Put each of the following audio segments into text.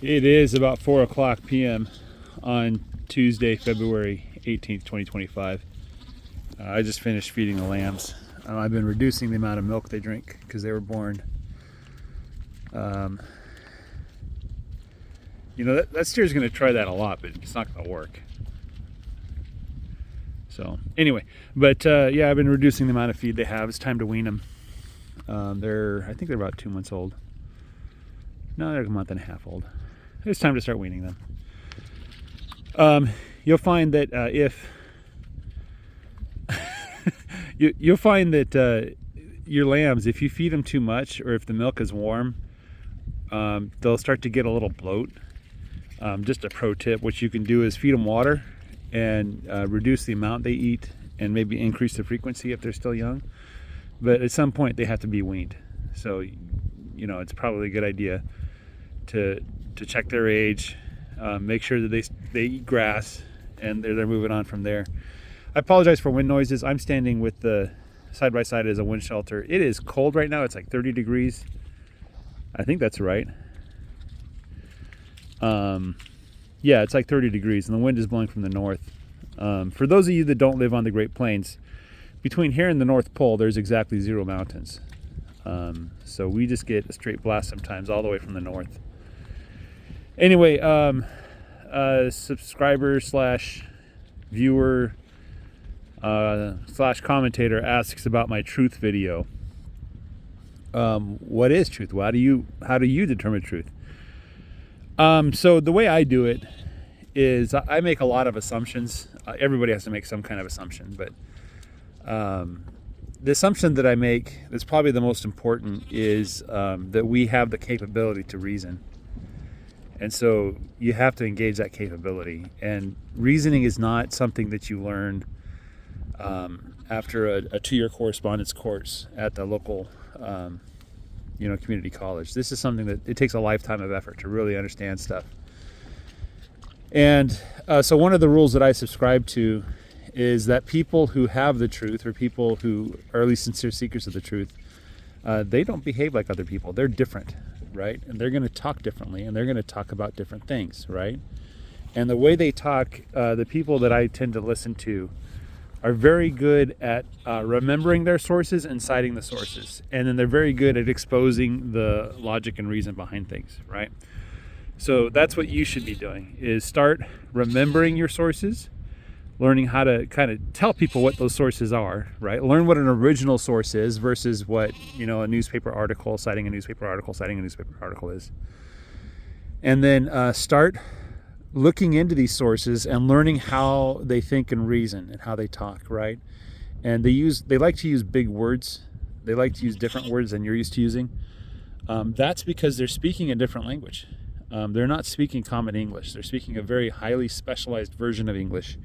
It is about 4 o'clock p.m. on Tuesday, February 18th, 2025. I just finished feeding the lambs. I've been reducing the amount of milk they drink because they were born. That steer's going to try that a lot, but it's not going to work. So anyway, but I've been reducing the amount of feed they have. It's time to wean them. I think they're about 2 months old. No, they're a month and a half old. It's time to start weaning them. You'll find that your lambs, if you feed them too much or if the milk is warm, they'll start to get a little bloat. Just a pro tip, what you can do is feed them water and reduce the amount they eat and maybe increase the frequency if they're still young. But at some point they have to be weaned. So, it's probably a good idea to check their age, make sure that they eat grass, and they're moving on from there. I apologize for wind noises. I'm standing with the side by side as a wind shelter. It is cold right now. It's like 30 degrees. I think that's right. It's like 30 degrees, and the wind is blowing from the north. For those of you that don't live on the Great Plains, between here and the North Pole, there's exactly 0 mountains. So we just get a straight blast sometimes all the way from the north. Anyway, subscriber / viewer / commentator asks about my truth video. What is truth? How do you determine truth? So the way I do it is I make a lot of assumptions. Everybody has to make some kind of assumption, but the assumption that I make that's probably the most important is that we have the capability to reason. And so you have to engage that capability. And reasoning is not something that you learn after a 2-year correspondence course at the local community college. This is something that it takes a lifetime of effort to really understand stuff. And so one of the rules that I subscribe to is that people who have the truth, or people who are at least sincere seekers of the truth, they don't behave like other people. They're different, right? And they're going to talk differently, and they're going to talk about different things, right? And the way they talk, the people that I tend to listen to are very good at remembering their sources and citing the sources. And then they're very good at exposing the logic and reason behind things, right? So that's what you should be doing, is start remembering your sources, learning how to kind of tell people what those sources are, right? Learn what an original source is versus what, a newspaper article citing a newspaper article is. And then start looking into these sources and learning how they think and reason and how they talk, right? And they like to use big words. They like to use different words than you're used to using. That's because they're speaking a different language. They're not speaking common English. They're speaking a very highly specialized version of English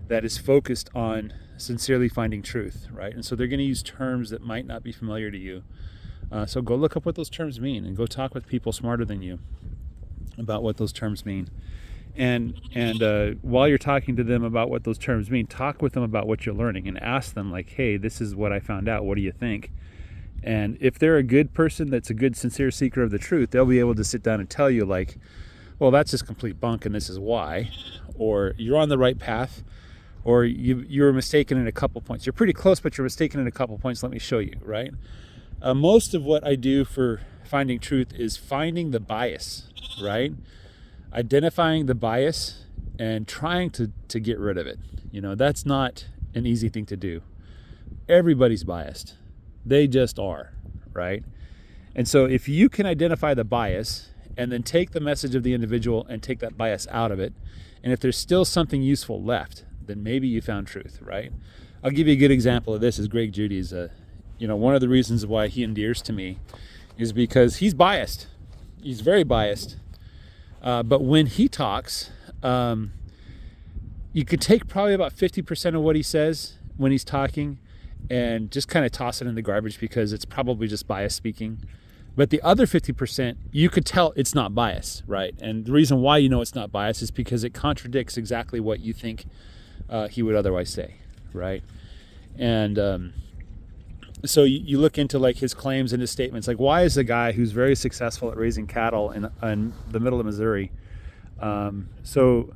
that is focused on sincerely finding truth, right? And so they're going to use terms that might not be familiar to you. So go look up what those terms mean and go talk with people smarter than you about what those terms mean. And while you're talking to them about what those terms mean, talk with them about what you're learning and ask them, like, hey, this is what I found out. What do you think? And if they're a good person that's a good, sincere seeker of the truth, they'll be able to sit down and tell you, like, well, that's just complete bunk and this is why. Or you're on the right path. Or you were mistaken in a couple points. You're pretty close, but you're mistaken in a couple points. Let me show you, right? Most of what I do for finding truth is finding the bias, right? Identifying the bias and trying to get rid of it. That's not an easy thing to do. Everybody's biased. They just are, right? And so if you can identify the bias and then take the message of the individual and take that bias out of it, and if there's still something useful left, then maybe you found truth, right? I'll give you a good example of this is Greg Judy. One of the reasons why he endears to me is because he's biased. He's very biased. But when he talks, you could take probably about 50% of what he says when he's talking and just kind of toss it in the garbage because it's probably just bias speaking. But the other 50%, you could tell it's not bias, right? And the reason why you know it's not bias is because it contradicts exactly what you think he would otherwise say, right? And so you look into like his claims and his statements, like why is a guy who's very successful at raising cattle in the middle of Missouri, so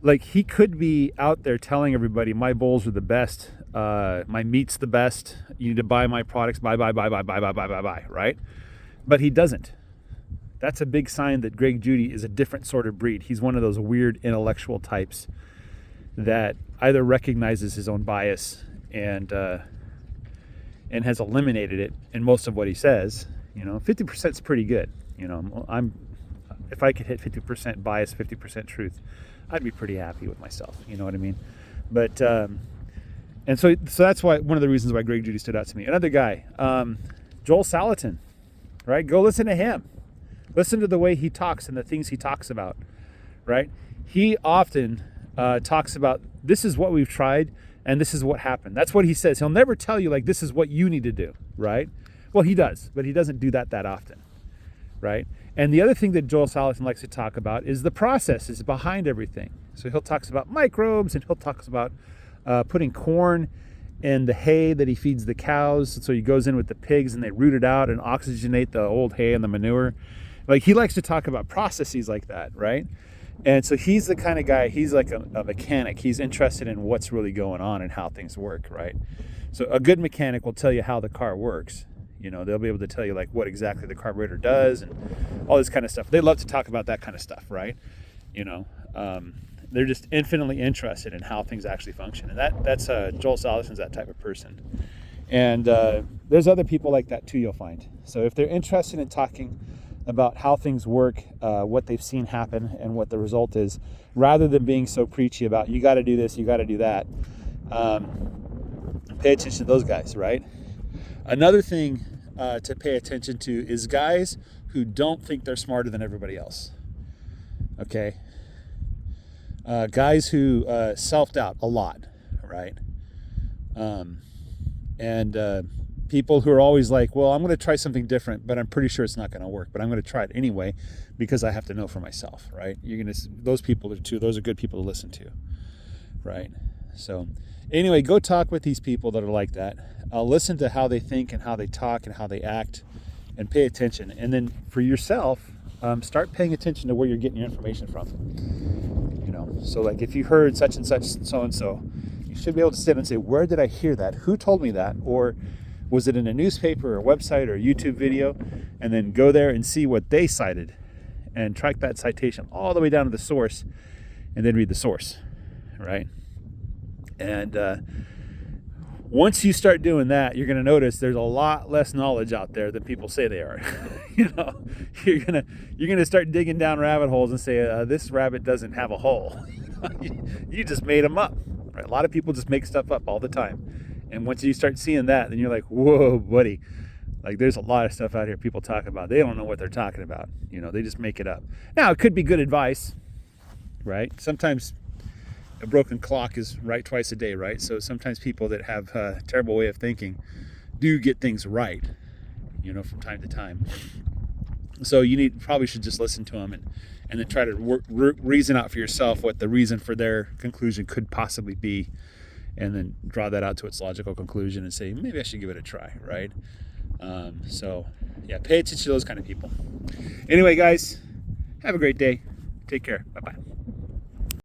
like he could be out there telling everybody my bulls are the best, my meat's the best, you need to buy my products, buy, right? But he doesn't. That's a big sign that Greg Judy is a different sort of breed. He's one of those weird intellectual types that either recognizes his own bias and has eliminated it in most of what he says. 50% is pretty good. If I could hit 50% bias, 50% truth, I'd be pretty happy with myself. You know what I mean? But and so that's why one of the reasons why Greg Judy stood out to me. Another guy, Joel Salatin, right? Go listen to him. Listen to the way he talks and the things he talks about, right? He often talks about this is what we've tried and this is what happened. That's what he says. He'll never tell you like this is what you need to do, right? Well, he does, but he doesn't do that often, right? And the other thing that Joel Salatin likes to talk about is the processes behind everything. So he'll talk about microbes and he'll talk about putting corn in the hay that he feeds the cows. So he goes in with the pigs and they root it out and oxygenate the old hay and the manure. Like he likes to talk about processes like that, right? And so he's the kind of guy, he's like a mechanic. He's interested in what's really going on and how things work, right? So a good mechanic will tell you how the car works. They'll be able to tell you like what exactly the carburetor does and all this kind of stuff. They love to talk about that kind of stuff, right? They're just infinitely interested in how things actually function. And that's Joel Salatin's that type of person. And there's other people like that too, you'll find. So if they're interested in talking about how things work, what they've seen happen, and what the result is, rather than being so preachy about you got to do this, you got to do that. Pay attention to those guys, right? Another thing to pay attention to is guys who don't think they're smarter than everybody else. Okay, guys who self-doubt a lot, right? And people who are always like, well, I'm going to try something different, but I'm pretty sure it's not going to work, but I'm going to try it anyway because I have to know for myself, right? Those people are those are good people to listen to, right? So anyway, go talk with these people that are like that. Listen to how they think and how they talk and how they act and pay attention. And then for yourself, start paying attention to where you're getting your information from. So like if you heard such and such so-and-so, you should be able to sit and say, where did I hear that? Who told me that? Or was it in a newspaper or a website or a YouTube video? And then go there and see what they cited and track that citation all the way down to the source and then read the source, right? And once you start doing that, you're going to notice there's a lot less knowledge out there than people say they are. You're gonna start digging down rabbit holes and say this rabbit doesn't have a hole. You just made them up. Right? A lot of people just make stuff up all the time. And once you start seeing that, then you're like, whoa, buddy. Like there's a lot of stuff out here people talk about. They don't know what they're talking about. They just make it up. Now, it could be good advice, right? Sometimes a broken clock is right twice a day, right? So sometimes people that have a terrible way of thinking do get things right, from time to time. So probably should just listen to them and then try to reason out for yourself what the reason for their conclusion could possibly be, and then draw that out to its logical conclusion and say, maybe I should give it a try, right? So yeah, pay attention to those kind of people. Anyway, guys, have a great day. Take care. Bye-bye.